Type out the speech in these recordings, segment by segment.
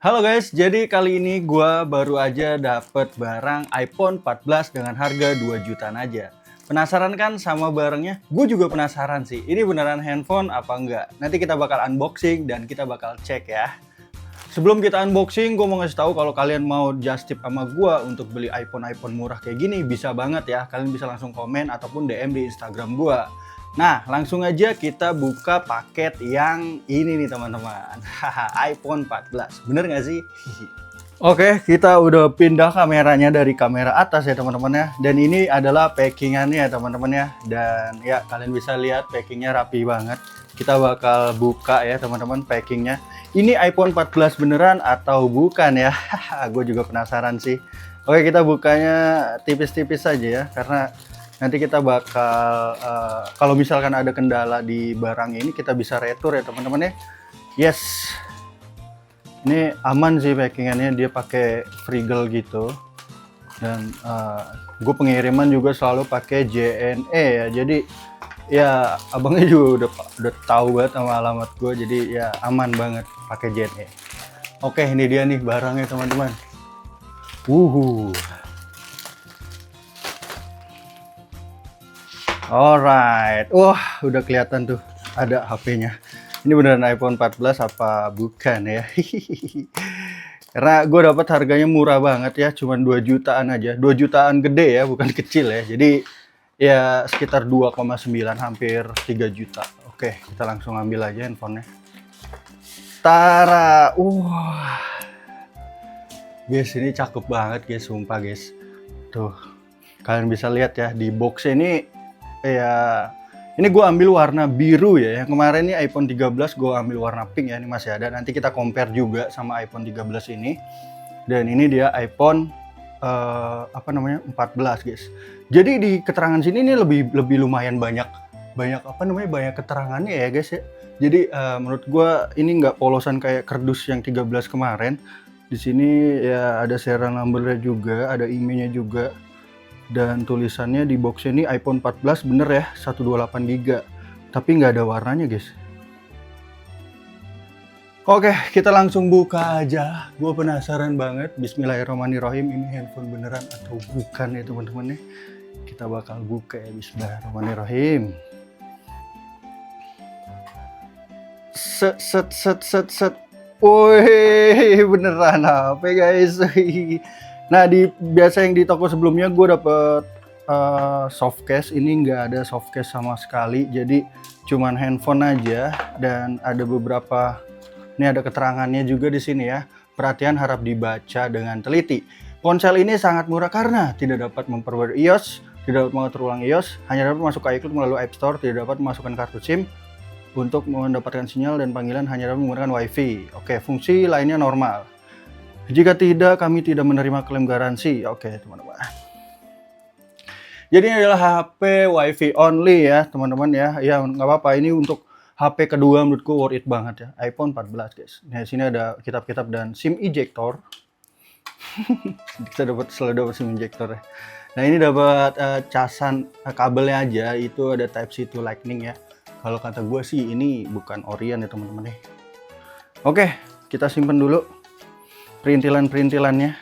Halo guys, jadi kali ini gua baru aja dapet barang iPhone 14 dengan harga 2 jutaan aja. Penasaran kan sama barangnya? Gue juga penasaran sih, ini beneran handphone apa enggak? Nanti kita bakal unboxing dan kita bakal cek ya. Sebelum kita unboxing, gue mau ngasih tahu kalau kalian mau just tip sama gue untuk beli iPhone murah kayak gini, bisa banget ya. Kalian bisa langsung komen ataupun DM di Instagram gue. Nah, langsung aja kita buka paket yang ini nih teman-teman. Haha, iPhone 14. Bener nggak sih? Oke, kita udah pindah kameranya dari kamera atas ya teman-teman ya. Dan ini adalah packingannya ya teman-teman ya. Dan ya kalian bisa lihat packingnya rapi banget. Kita bakal buka ya teman-teman packingnya. Ini iPhone 14 beneran atau bukan ya? Gue juga penasaran sih. Oke, kita bukanya tipis-tipis saja ya. Karena nanti kita bakal kalau misalkan ada kendala di barang ini kita bisa retur ya teman-teman ya. Yes, ini aman sih packingannya, dia pakai Frigel gitu. Dan gue pengiriman juga selalu pakai JNE ya, jadi ya abangnya juga udah tahu banget sama alamat gue, jadi ya aman banget pakai JNE. Oke, ini dia nih barangnya teman-teman. Alright, wah udah kelihatan tuh ada HP-nya. Ini beneran iPhone 14 apa bukan ya? Karena gue dapat harganya murah banget ya, cuman 2 jutaan aja. 2 jutaan gede ya, bukan kecil ya. Jadi ya sekitar 2,9 hampir 3 juta. Oke, kita langsung ambil aja handphonenya. Tara, guys ini cakep banget guys, sumpah guys. Tuh, kalian bisa lihat ya di box ini ya. Ini gue ambil warna biru ya. Yang kemarin nih iPhone 13 gue ambil warna pink ya. Ini masih ada. Nanti kita compare juga sama iPhone 13 ini. Dan ini dia iPhone 14 guys. Jadi di keterangan sini ini lebih lumayan banyak banyak keterangannya ya guys ya. Jadi menurut gue ini nggak polosan kayak kardus yang 13 kemarin. Di sini ya ada serial numbernya juga, ada emailnya juga. Dan tulisannya di box ini iPhone 14 bener ya, 128 GB. Tapi nggak ada warnanya guys. Oke, kita langsung buka aja. Gue penasaran banget. Bismillahirrahmanirrahim. Ini handphone beneran atau bukan ya teman-teman ya. Kita bakal buka ya. Bismillahirrahmanirrahim. Set. Woi, beneran apa guys? Nah, biasa yang di toko sebelumnya gue dapet soft case. Ini nggak ada soft case sama sekali, jadi cuman handphone aja. Dan ada beberapa, ini ada keterangannya juga di sini ya. Perhatian harap dibaca dengan teliti. Ponsel ini sangat murah karena tidak dapat memperbarui iOS, tidak dapat mengatur ulang iOS, hanya dapat masuk ke iCloud melalui App Store, tidak dapat memasukkan kartu SIM. Untuk mendapatkan sinyal dan panggilan hanya dapat menggunakan WiFi. Oke, fungsi lainnya normal. Jika tidak, kami tidak menerima klaim garansi. Oke, teman-teman. Jadi ini adalah HP WiFi only ya, teman-teman ya. Ya, nggak apa-apa. Ini untuk HP kedua menurutku worth it banget ya. iPhone 14 guys. Nah, di sini ada kitab-kitab dan SIM ejector. Kita selalu dapat SIM ejector ya. Nah, ini dapat casan kabelnya aja. Itu ada Type-C to Lightning ya. Kalau kata gue sih ini bukan Orion ya teman-teman ya. Oke, kita simpen dulu perintilan-perintilannya.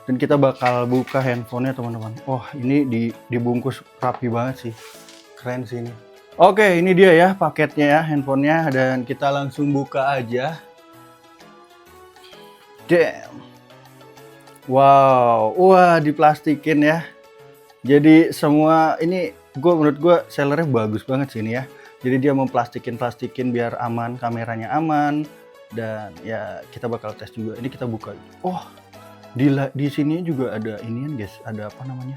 Dan kita bakal buka handphonenya teman-teman. Oh, ini dibungkus rapi banget sih. Keren sih ini. Oke, ini dia ya paketnya ya handphonenya. Dan kita langsung buka aja. Damn. Wow, wah diplastikin ya. Jadi semua ini menurut gue sellernya bagus banget sih ini ya. Jadi dia memplastikin biar aman, kameranya aman. Dan ya kita bakal tes juga. Ini kita buka. Oh, di sini juga ada inian guys, ada apa namanya,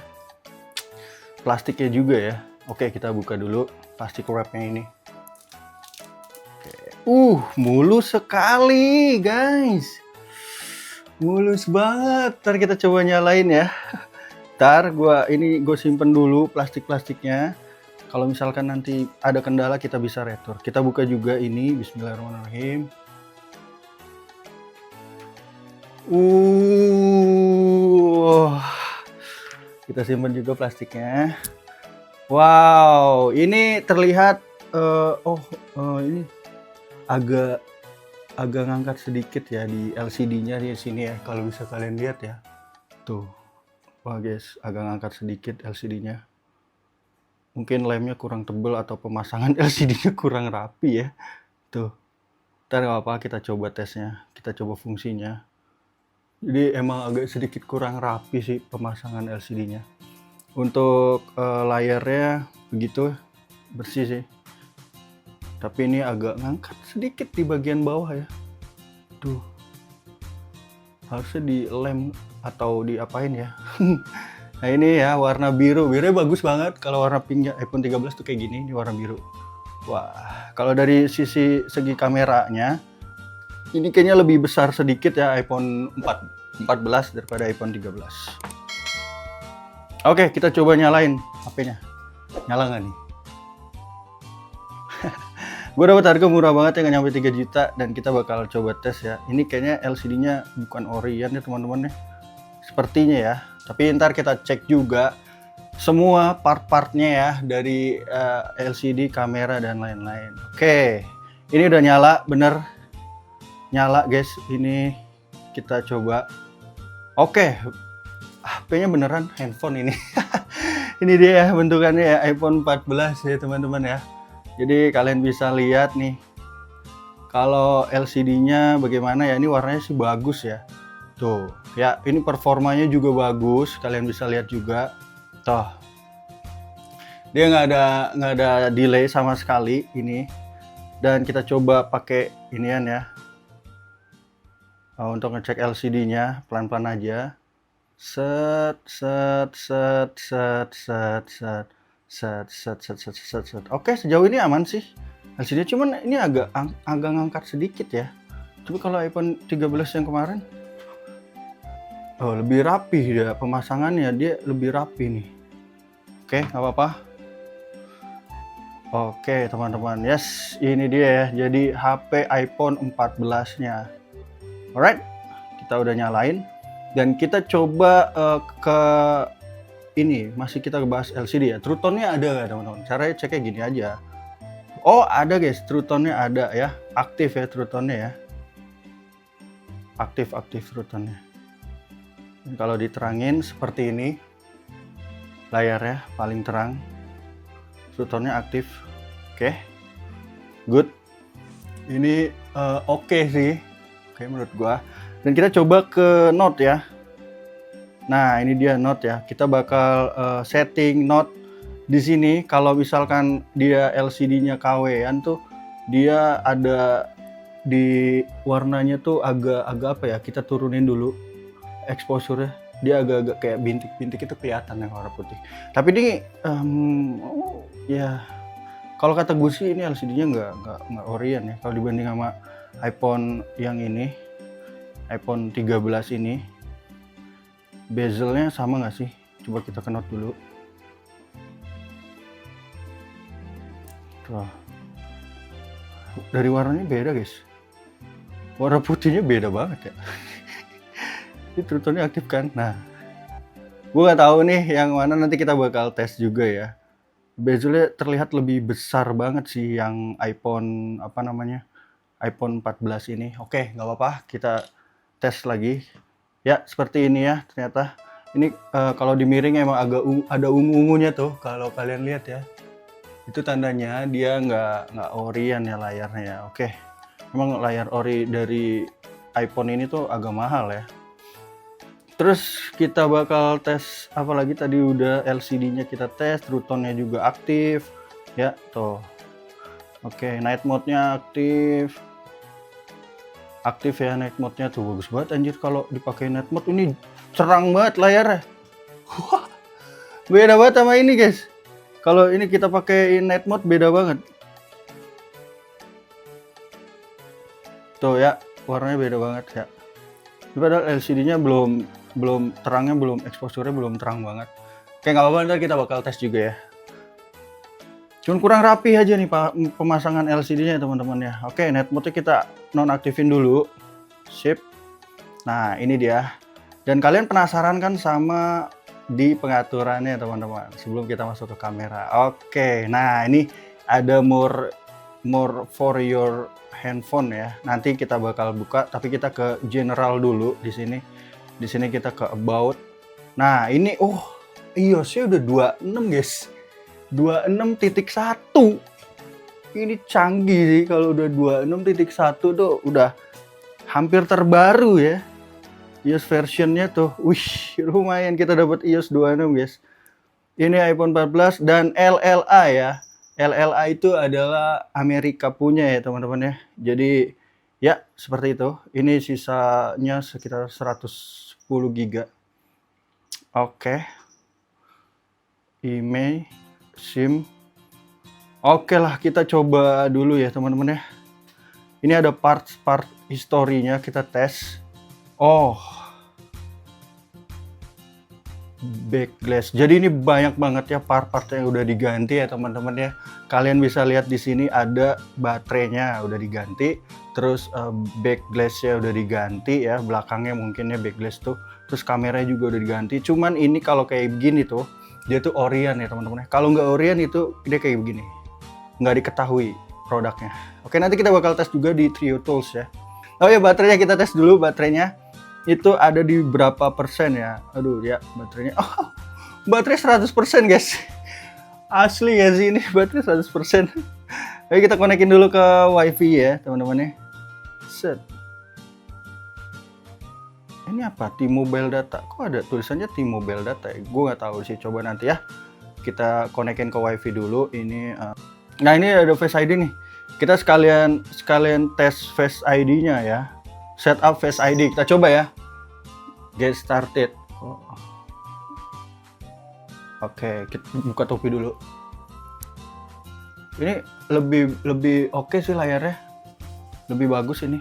plastiknya juga ya. Oke, kita buka dulu plastik wrapnya ini. Oke. Mulus sekali guys, mulus banget. Ntar kita coba nyalain ya. Ntar gue simpen dulu plastiknya. Kalau misalkan nanti ada kendala kita bisa retur. Kita buka juga ini. Bismillahirrahmanirrahim. Kita simpan juga plastiknya. Wow, ini terlihat ini agak agak ngangkat sedikit ya di LCD-nya di sini ya, kalau bisa kalian lihat ya. Tuh. Wah guys, agak ngangkat sedikit LCD-nya. Mungkin lemnya kurang tebal atau pemasangan LCD-nya kurang rapi ya. Tuh. Ntar nggak apa-apa, kita coba tesnya, kita coba fungsinya. Jadi emang agak sedikit kurang rapi sih pemasangan LCD-nya. Untuk layarnya begitu bersih sih. Tapi ini agak ngangkat sedikit di bagian bawah ya. Tuh. Harusnya dilem atau diapain ya. Nah ini ya warna biru. Birunya bagus banget. Kalau warna pinknya iPhone 13 tuh kayak gini, ini warna biru. Wah, kalau dari segi kameranya ini kayaknya lebih besar sedikit ya iPhone 14 daripada iPhone 13. Oke, kita coba nyalain HP-nya. Nyala nggak nih? Gue dapat harga murah banget ya, nggak nyampe 3 juta, dan kita bakal coba tes ya. Ini kayaknya LCD-nya bukan Orient ya teman-teman ya. Sepertinya ya. Tapi ntar kita cek juga semua part-partnya ya dari LCD, kamera dan lain-lain. Oke, ini udah nyala, bener nyala guys. Ini kita coba. Oke, HP-nya beneran handphone ini. Ini dia ya bentukannya ya, iPhone 14 ya teman-teman ya. Jadi kalian bisa lihat nih, kalau LCD-nya bagaimana ya. Ini warnanya sih bagus ya. Tuh ya, ini performanya juga bagus, kalian bisa lihat juga. Tuh, dia nggak ada delay sama sekali ini. Dan kita coba pakai inian ya. Untuk ngecek LCD-nya pelan-pelan aja. Set. Oke, sejauh ini aman sih LCD, cuman ini agak ngangkat sedikit ya. Coba kalau iPhone 13 yang kemarin, lebih rapi ya pemasangannya, dia lebih rapi nih. Oke, nggak apa-apa. Oke teman-teman, yes, ini dia ya, jadi HP iPhone 14-nya. Alright, kita udah nyalain dan kita coba ke ini, masih kita bahas LCD ya. True Tone-nya ada nggak teman-teman? Caranya ceknya gini aja. Oh ada guys, True Tone-nya ada ya, aktif ya True Tone-nya ya. Aktif True Tone-nya. Kalau diterangin seperti ini, layarnya paling terang, True Tone-nya aktif. Oke, good. Ini oke sih, oke menurut gua. Dan kita coba ke Note ya. Nah ini dia Note ya. Kita bakal setting Note di sini. Kalau misalkan dia LCD-nya KW-an tuh, dia ada di warnanya tuh agak apa ya? Kita turunin dulu exposure-nya. Dia agak kayak bintik-bintik itu kelihatan yang warna putih. Tapi ini ya kalau kata gue sih ini LCD-nya nggak Orient ya. Kalau dibanding sama iPhone yang ini, iPhone 13 ini. Bezelnya sama nggak sih? Coba kita ke Note dulu. Tuh. Dari warnanya beda guys. Warna putihnya beda banget ya. Ini True Tone-nya aktif kan? Nah, gue nggak tahu nih yang mana, nanti kita bakal tes juga ya. Bezelnya terlihat lebih besar banget sih yang iPhone iPhone 14 ini. Oke, nggak apa-apa, kita tes lagi. Ya seperti ini ya, ternyata ini kalau di miring emang agak ada ungu-ungunya tuh, kalau kalian lihat ya. Itu tandanya dia nggak Orient ya layarnya ya. Oke, emang layar ori dari iPhone ini tuh agak mahal ya. Terus kita bakal tes apalagi, tadi udah LCD-nya kita tes, True Tone-nya juga aktif ya tuh. Oke, night mode-nya aktif ya, night mode-nya tuh bagus banget anjir. Kalau dipakai night mode ini cerang banget layarnya. Wah, beda banget sama ini guys. Kalau ini kita pakai night mode beda banget. Tuh ya, warnanya beda banget ya. Padahal LCD-nya belum terangnya, belum exposure-nya belum terang banget. Oke, nggak apa-apa, ntar kita bakal tes juga ya. Cuman kurang rapi aja nih pemasangan LCD-nya teman-teman ya. Oke, night mode-nya kita nonaktifin dulu. Sip. Nah, ini dia. Dan kalian penasaran kan sama di pengaturannya teman-teman, sebelum kita masuk ke kamera. Oke, nah ini ada more more for your handphone ya. Nanti kita bakal buka, tapi kita ke general dulu di sini. Di sini kita ke about. Nah, ini iOS-nya udah 26, guys. 26.1. Ini canggih sih kalau udah 26.1 tuh udah hampir terbaru ya. iOS versionnya tuh. Wih, lumayan kita dapat iOS 26, guys. Ini iPhone 14 dan LLA ya. LLA itu adalah Amerika punya ya, teman-teman ya. Jadi ya seperti itu. Ini sisanya sekitar 110 GB. Oke. Email, SIM. Oke lah, kita coba dulu ya, teman-teman ya. Ini ada part historinya, kita tes. Back glass. Jadi ini banyak banget ya part-part yang udah diganti ya, teman-teman ya. Kalian bisa lihat di sini ada baterainya udah diganti, terus back glass-nya udah diganti ya, belakangnya mungkin ya back glass tuh. Terus kameranya juga udah diganti. Cuman ini kalau kayak begini tuh, dia tuh Orient ya, teman-teman ya. Kalau nggak Orient itu dia kayak begini. Nggak diketahui produknya. Oke, nanti kita bakal tes juga di Trio Tools ya. Oh ya, baterainya kita tes dulu. Baterainya itu ada di berapa persen ya. Aduh ya, baterainya baterai 100%, guys. Asli ya sih, ini baterai 100%. Oke, kita konekin dulu ke wifi ya, teman-teman ya. Set. Ini apa? T-Mobile data. Kok ada tulisannya T-Mobile data ya? Gue nggak tahu sih, coba nanti ya. Kita konekin ke wifi dulu. Ini nah, ini ada Face ID nih. Kita sekalian tes Face ID-nya ya. Setup Face ID. Kita coba ya. Get started. Oke, kita buka topi dulu. Ini lebih oke sih layarnya. Lebih bagus ini.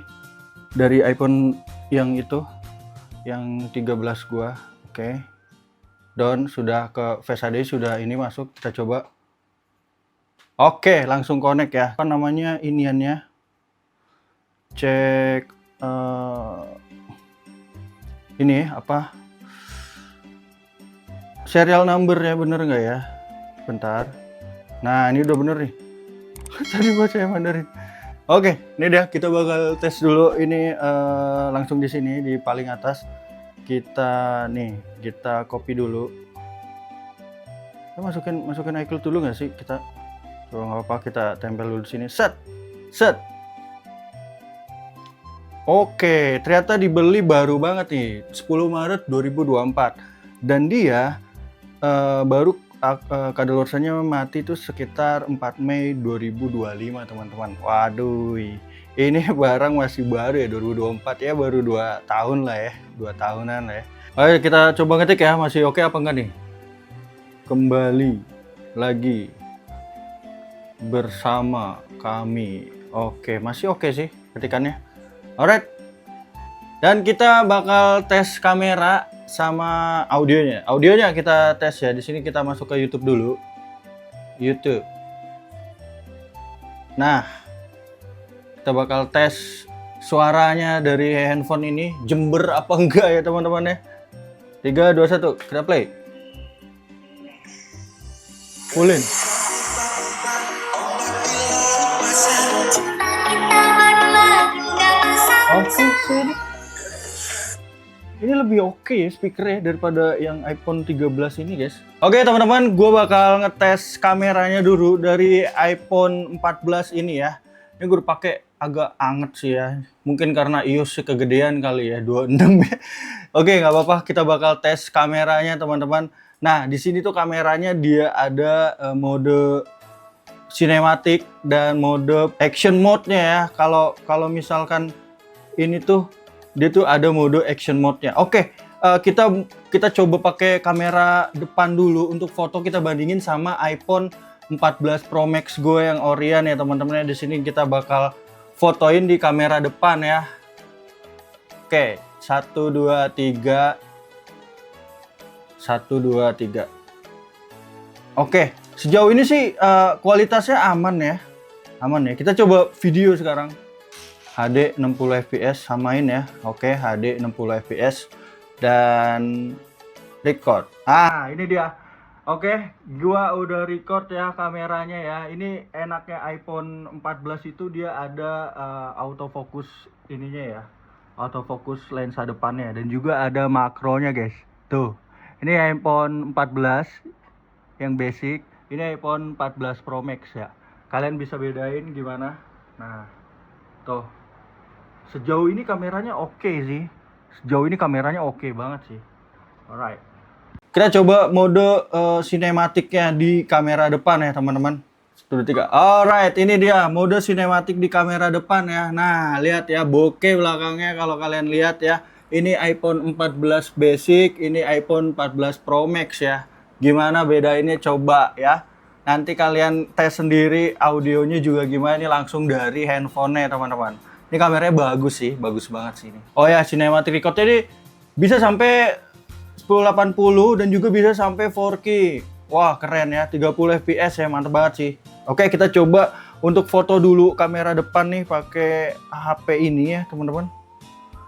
Dari iPhone yang itu, yang 13 gua. Oke. Dan sudah ke Face ID, sudah ini masuk. Kita coba. Oke, langsung connect ya. Apa namanya iniannya? Cek ini apa? Serial number-nya bener nggak ya? Bentar. Nah, ini udah bener nih. Tadi baca yang Mandarin. Oke, ini dia, kita bakal tes dulu ini langsung di sini di paling atas. Kita copy dulu. Kita masukin iCloud dulu nggak sih kita? Coba nggak apa, kita tempel dulu di sini. Set. Oke, ternyata dibeli baru banget nih, 10 Maret 2024. Dan dia baru kadaluarsanya mati tuh sekitar 4 Mei 2025, teman-teman. Waduh, ini barang masih baru ya, 2024 ya, baru 2 tahun lah ya, 2 tahunan lah ya. Oke, kita coba ngetik ya, masih oke apa enggak nih? Kembali lagi bersama kami. Oke, masih oke sih ketikannya. Alright. Dan kita bakal tes kamera sama audionya. Audionya kita tes ya. Di sini kita masuk ke YouTube dulu. YouTube. Nah, kita bakal tes suaranya dari handphone ini jember apa enggak ya, teman-teman ya. 3, 2, 1, kita play. Fullin. Oke sih. Ini lebih oke ya speakernya daripada yang iPhone 13 ini, guys. Oke, teman-teman, gue bakal ngetes kameranya dulu dari iPhone 14 ini ya. Ini gue pakai agak anget sih ya. Mungkin karena iOS kegedean kali ya, 26 ya. Oke, nggak apa-apa, kita bakal tes kameranya, teman-teman. Nah, di sini tuh kameranya dia ada mode cinematic dan mode action mode-nya ya. Kalau misalkan ini tuh dia tuh ada mode action mode-nya. Oke, kita coba pakai kamera depan dulu untuk foto, kita bandingin sama iPhone 14 Pro Max gue yang Orient ya, teman-teman. Di sini kita bakal fotoin di kamera depan ya. Oke, 1 2 3. 1 2 3. Oke, sejauh ini sih kualitasnya aman ya. Aman ya. Kita coba video sekarang. HD 60 fps samain ya. Oke, HD 60 fps dan record. Ah, ini dia Oke, gua udah record ya kameranya ya. Ini enaknya iPhone 14 itu dia ada autofocus ininya ya. Autofocus lensa depannya dan juga ada makronya, guys. Tuh. Ini iPhone 14 yang basic. Ini iPhone 14 Pro Max ya. Kalian bisa bedain gimana? Nah, tuh. Sejauh ini kameranya oke sih. Sejauh ini kameranya oke banget sih. Alright. Kita coba mode sinematiknya di kamera depan ya teman-teman. 1, 2, 3. Alright, ini dia mode sinematik di kamera depan ya. Nah, lihat ya bokeh belakangnya kalau kalian lihat ya. Ini iPhone 14 basic, ini iPhone 14 Pro Max ya. Gimana bedainnya coba ya. Nanti kalian tes sendiri audionya juga gimana, ini langsung dari handphonenya teman-teman. Ini kameranya bagus sih, bagus banget sih ini. Oh ya, cinematic recordnya ini bisa sampai 1080 dan juga bisa sampai 4K. Wah, keren ya, 30 fps ya, mantap banget sih. Oke, kita coba untuk foto dulu kamera depan nih pakai HP ini ya, teman-teman.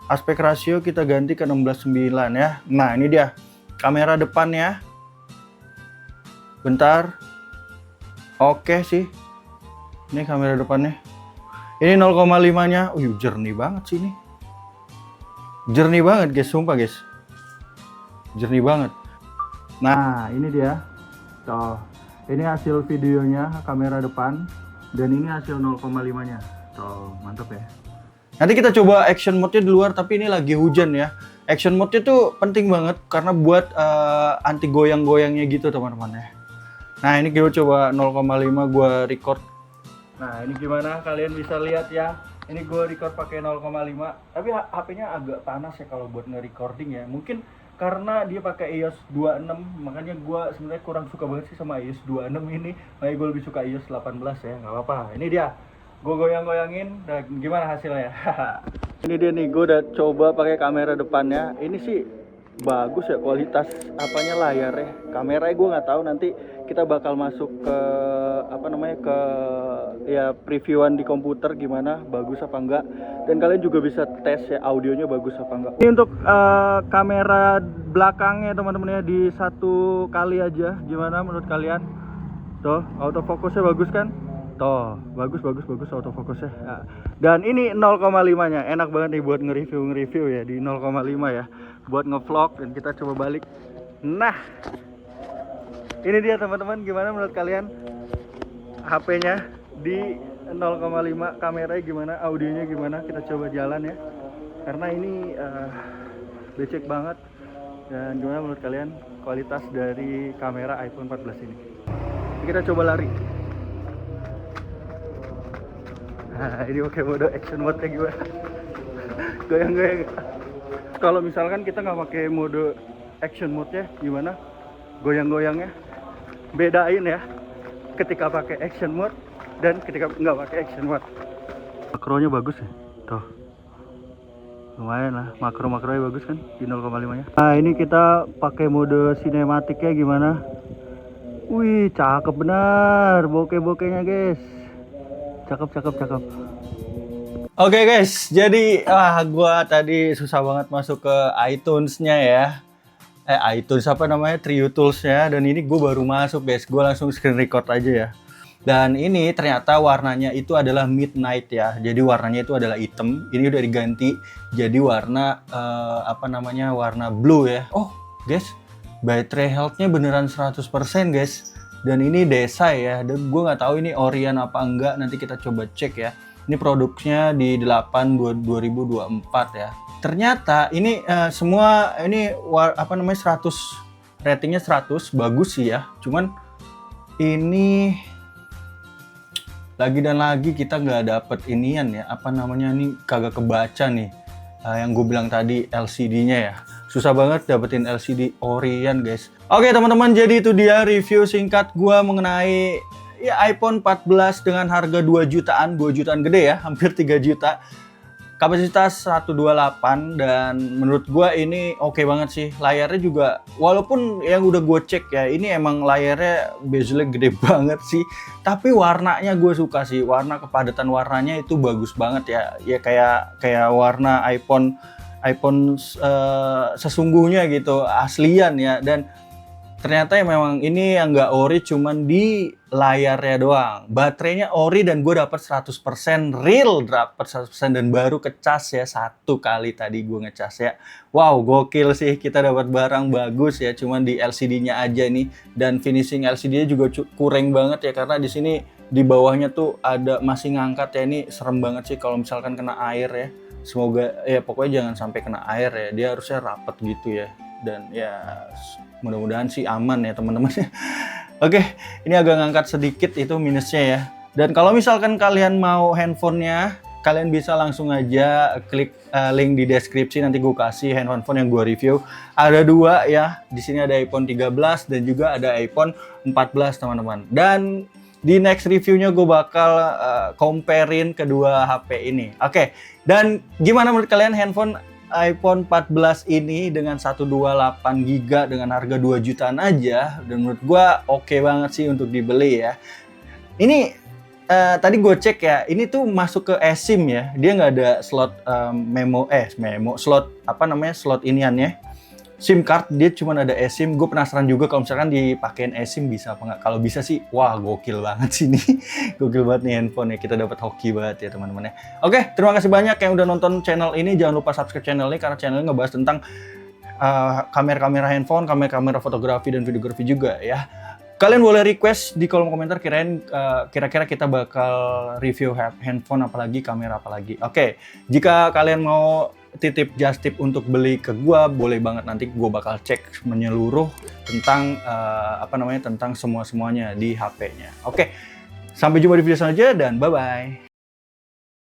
Aspek rasio kita ganti ke 16:9 ya. Nah, ini dia kamera depannya. Bentar. Oke sih. Ini kamera depannya. Ini 0,5-nya. Jernih banget sih ini. Jernih banget, guys, sumpah, guys. Jernih banget. Nah, ini dia. Tuh. Ini hasil videonya kamera depan dan ini hasil 0,5-nya. Tuh, mantap ya. Nanti kita coba action mode-nya di luar, tapi ini lagi hujan ya. Action mode-nya tuh penting banget karena buat anti goyang-goyangnya gitu, teman-teman ya. Nah, ini gue coba 0,5 gue record. Nah, ini gimana kalian bisa lihat ya. Ini gue record pakai 0,5. Tapi HP-nya agak panas ya kalau buat nge-recording ya. Mungkin karena dia pakai iOS 26, makanya gue sebenarnya kurang suka banget sih sama iOS 26 ini. Makanya gue lebih suka iOS 18 ya, nggak apa-apa. Ini dia, gue goyang-goyangin, dan gimana hasilnya? Ini dia nih, gue udah coba pakai kamera depannya. Ini sih bagus ya kualitas apanya layarnya. Kameranya gue nggak tahu, nanti kita bakal masuk ke ke ya previewan di komputer gimana bagus apa enggak, dan kalian juga bisa tes ya audionya bagus apa enggak. Ini untuk kamera belakangnya teman-teman ya, di 1 kali aja gimana menurut kalian? Tuh autofocusnya bagus kan? Tuh bagus autofocusnya. Nah, dan ini 0,5-nya enak banget nih buat nge-review ya di 0,5 ya, buat ngevlog. Dan kita coba balik. Nah, ini dia teman-teman, gimana menurut kalian HP-nya di 0,5, kameranya gimana, audionya gimana? Kita coba jalan ya, karena ini becek banget. Dan gimana menurut kalian kualitas dari kamera iPhone 14 ini? Kita coba lari. Nah, ini pakai mode action mode-nya gimana? Goyang-goyang. Kalau misalkan kita nggak pakai mode action mode-nya gimana? Goyang-goyangnya bedain ya ketika pakai action mode dan ketika nggak pakai action mode. Makronya bagus ya, tuh lumayan lah, makronya bagus kan di 0,5-nya. Nah, ini kita pakai mode sinematiknya gimana? Wih, cakep benar bokeh-bokehnya guys, cakep. Oke guys, jadi gua tadi susah banget masuk ke iTunes-nya ya. iTunes apa namanya, Trio Tools-nya, dan ini gue baru masuk guys, gue langsung screen record aja ya. Dan ini ternyata warnanya itu adalah midnight ya, jadi warnanya itu adalah hitam. Ini udah diganti jadi warna warna blue ya. Oh guys, battery health-nya beneran 100% guys. Dan ini Desai ya, dan gue nggak tahu ini Orion apa enggak, nanti kita coba cek ya. Ini produknya di 8/2024 ya. Ternyata ini semua ini 100, ratingnya 100, bagus sih ya. Cuman ini lagi dan lagi kita nggak dapet inian ya, ini kagak kebaca nih. Yang gue bilang tadi LCD-nya ya, susah banget dapetin LCD Orion guys. Oke teman-teman, jadi itu dia review singkat gue mengenai ya iPhone 14 dengan harga 2 jutaan gede ya, hampir 3 juta. Kapasitas 128, dan menurut gua ini oke banget sih. Layarnya juga, walaupun yang udah gue cek ya, ini emang layarnya bezelnya gede banget sih. Tapi warnanya gue suka sih, kepadatan warnanya itu bagus banget ya. Ya kayak warna iPhone sesungguhnya gitu, aslian ya. Dan Ternyata ya memang ini yang nggak ori cuman di layarnya doang. Baterainya ori dan gue dapet 100% real, dapet 100% dan baru kecas ya, 1 kali tadi gue ngecas ya. Wow, gokil sih, kita dapat barang bagus ya, cuman di LCD-nya aja nih. Dan finishing LCD-nya juga kurang banget ya, karena di sini di bawahnya tuh ada masih ngangkat ya. Ini serem banget sih kalau misalkan kena air ya. Semoga ya pokoknya jangan sampai kena air ya, dia harusnya rapet gitu ya. Dan ya mudah-mudahan sih aman ya teman-teman. Oke, ini agak ngangkat sedikit, itu minusnya ya. Dan kalau misalkan kalian mau handphonenya, kalian bisa langsung aja klik link di deskripsi, nanti gue kasih handphone yang gue review. Ada 2 ya, di sini ada iPhone 13 dan juga ada iPhone 14 teman-teman. Dan di next reviewnya gue bakal comparein kedua HP ini. Oke, dan gimana menurut kalian handphone iPhone 14 ini dengan 128GB dengan harga 2 jutaan aja? Dan menurut gue oke banget sih untuk dibeli ya. Ini tadi gue cek ya, ini tuh masuk ke eSIM ya. Dia nggak ada slot slot apa namanya, slot iniannya. SIM card, dia cuma ada eSIM. Gue penasaran juga kalau misalkan dipakein eSIM bisa apa nggak. Kalau bisa sih, wah gokil banget sih nih. Gokil banget nih handphone ya. Kita dapat hoki banget ya teman-teman ya. Oke, terima kasih banyak yang udah nonton channel ini. Jangan lupa subscribe channel ini karena channel ini ngebahas tentang kamera-kamera handphone, kamera-kamera fotografi dan videografi juga ya. Kalian boleh request di kolom komentar kira-kira kita bakal review handphone apalagi, kamera apalagi. Oke, jika kalian mau titip just tip untuk beli ke gua, boleh banget, nanti gua bakal cek menyeluruh tentang tentang semuanya di HP-nya. Oke, sampai jumpa di video selanjutnya dan bye-bye.